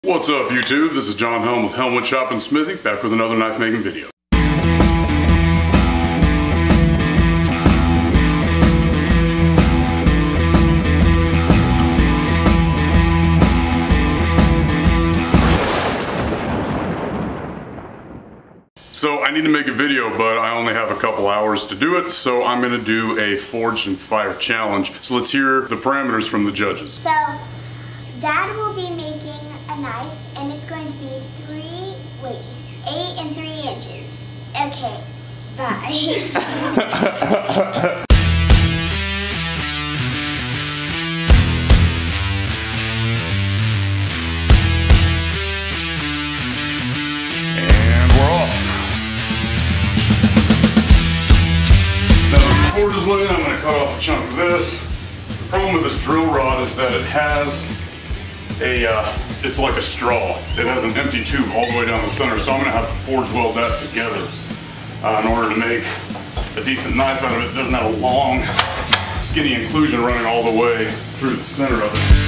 What's up YouTube? This is John Helm with Helmwood Shop and Smithy, back with another knife making video. So I need to make a video, but I only have a couple hours to do it, so I'm going to do a forged and fire challenge. So let's hear the parameters from the judges. So Dad will be making a knife, and it's going to be 8 and 3 inches. Okay, bye. Forge is weight, I'm going to cut off a chunk of this. The problem with this drill rod is that it has it's like a straw. It has an empty tube all the way down the center, so I'm going to have to forge weld that together in order to make a decent knife out of it. It doesn't have a long, skinny inclusion running all the way through the center of it.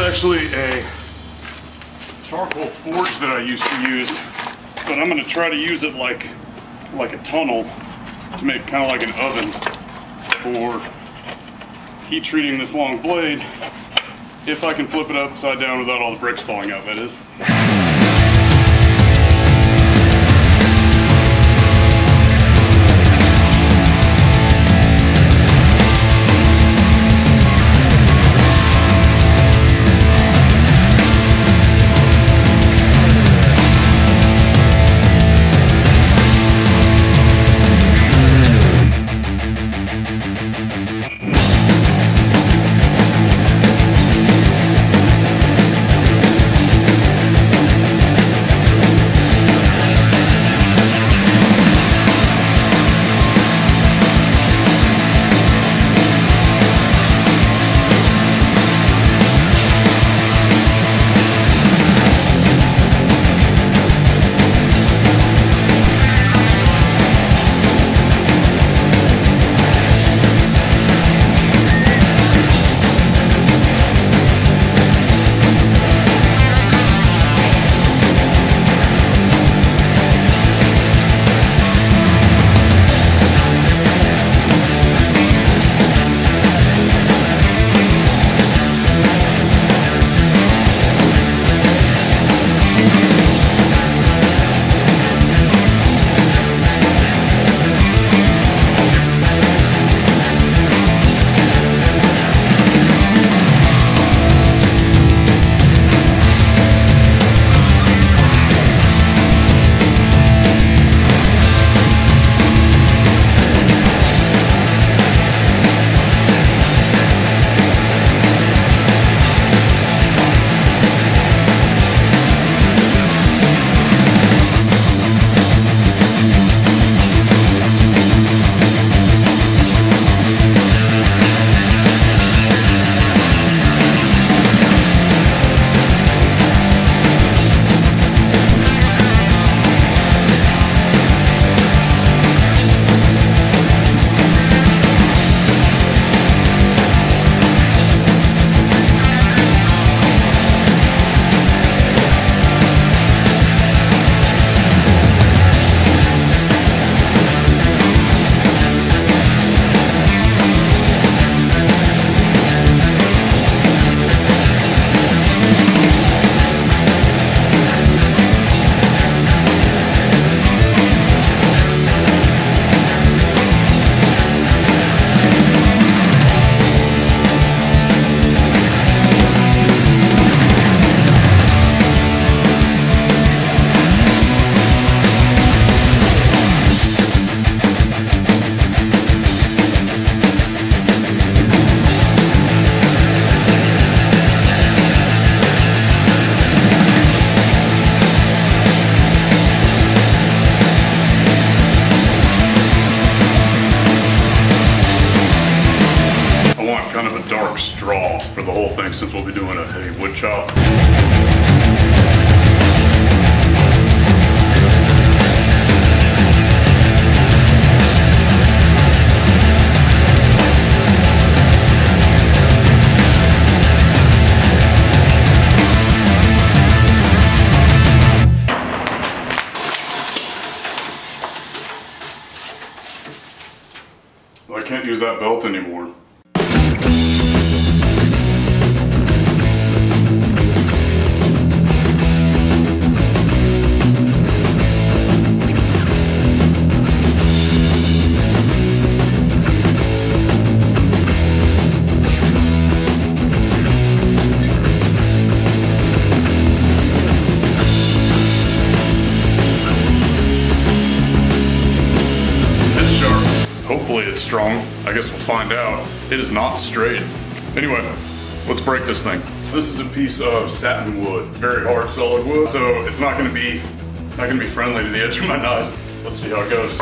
Actually a charcoal forge that I used to use, but I'm going to try to use it like a tunnel to make kind of like an oven for heat treating this long blade, if I can flip it upside down without all the bricks falling out, that is. work straw for the whole thing since we'll be doing a heavy wood chop. I can't use that belt anymore. Hopefully it's strong. I guess we'll find out. It is not straight. Anyway, let's break this thing. This is a piece of satin wood, very hard, solid wood, so it's not gonna be friendly to the edge of my knife. Let's see how it goes.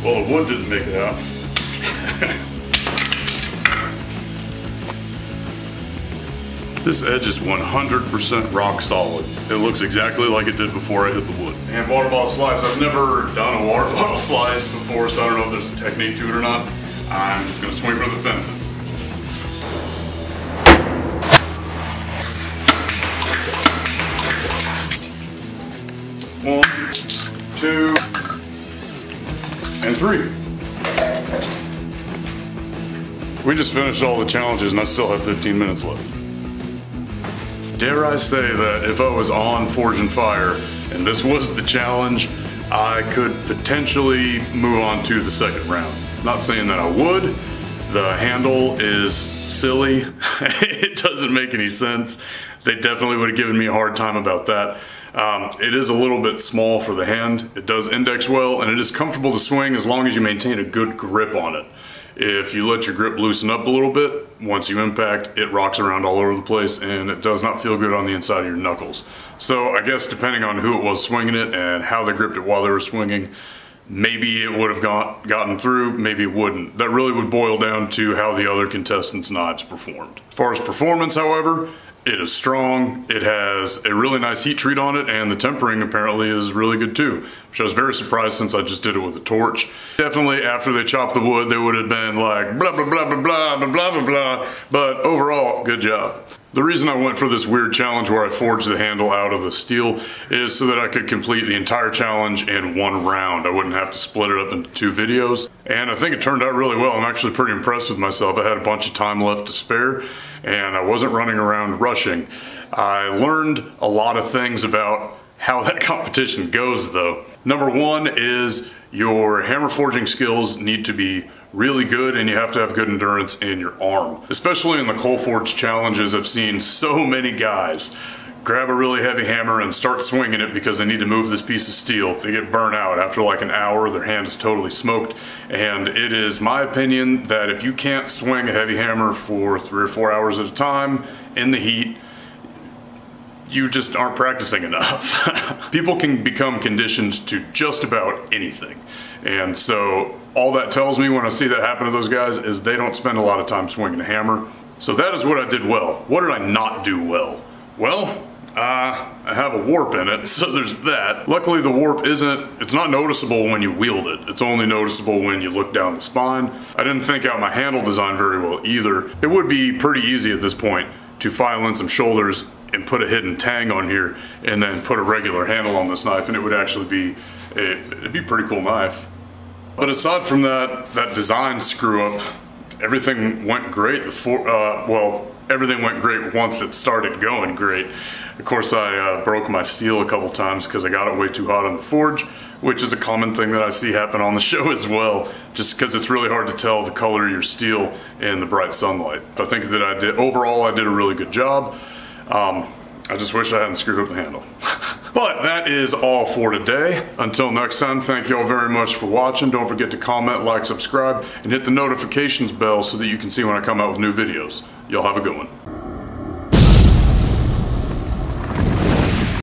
Well, the wood didn't make it out. This edge is 100% rock solid. It looks exactly like it did before I hit the wood. And water bottle slice, I've never done a water bottle slice before, so I don't know if there's a technique to it or not. I'm just gonna swing for the fences. One, two, and three. We just finished all the challenges and I still have 15 minutes left. Dare I say that if I was on Forge and Fire and this was the challenge, I could potentially move on to the second round. Not saying that I would. The handle is silly. It doesn't make any sense. They definitely would have given me a hard time about that. It is a little bit small for the hand. It does index well and it is comfortable to swing as long as you maintain a good grip on it. If you let your grip loosen up a little bit, once you impact, it rocks around all over the place and it does not feel good on the inside of your knuckles. So I guess depending on who it was swinging it and how they gripped it while they were swinging, maybe it would have gotten through, maybe it wouldn't. That really would boil down to how the other contestants' knives performed. As far as performance, however, it is strong, it has a really nice heat treat on it, and the tempering apparently is really good too, which I was very surprised since I just did it with a torch. Definitely after they chopped the wood, they would have been like blah, blah, blah, blah, blah, blah, blah, blah, blah, but overall, good job. The reason I went for this weird challenge where I forged the handle out of the steel is so that I could complete the entire challenge in one round. I wouldn't have to split it up into 2 videos. And I think it turned out really well. I'm actually pretty impressed with myself. I had a bunch of time left to spare and I wasn't running around rushing. I learned a lot of things about how that competition goes though. Number 1 is your hammer forging skills need to be really good and you have to have good endurance in your arm. Especially in the coal forge challenges, I've seen so many guys grab a really heavy hammer and start swinging it because they need to move this piece of steel. They get burnt out after like an hour, their hand is totally smoked. And it is my opinion that if you can't swing a heavy hammer for 3 or 4 hours at a time in the heat, you just aren't practicing enough. People can become conditioned to just about anything. And so all that tells me when I see that happen to those guys is they don't spend a lot of time swinging a hammer. So that is what I did well. What did I not do well? Well, I have a warp in it, so there's that. Luckily the warp it's not noticeable when you wield it. It's only noticeable when you look down the spine. I didn't think out my handle design very well either. It would be pretty easy at this point to file in some shoulders and put a hidden tang on here and then put a regular handle on this knife and it would actually be, it'd be a pretty cool knife. But aside from that design screw up, everything went great. Well, everything went great once it started going great. Of course, I broke my steel a couple times because I got it way too hot on the forge, which is a common thing that I see happen on the show as well, just because it's really hard to tell the color of your steel in the bright sunlight. I think that overall I did a really good job. I just wish I hadn't screwed up the handle. But that is all for today. Until next time, thank you all very much for watching. Don't forget to comment, like, subscribe, and hit the notifications bell so that you can see when I come out with new videos. Y'all have a good one.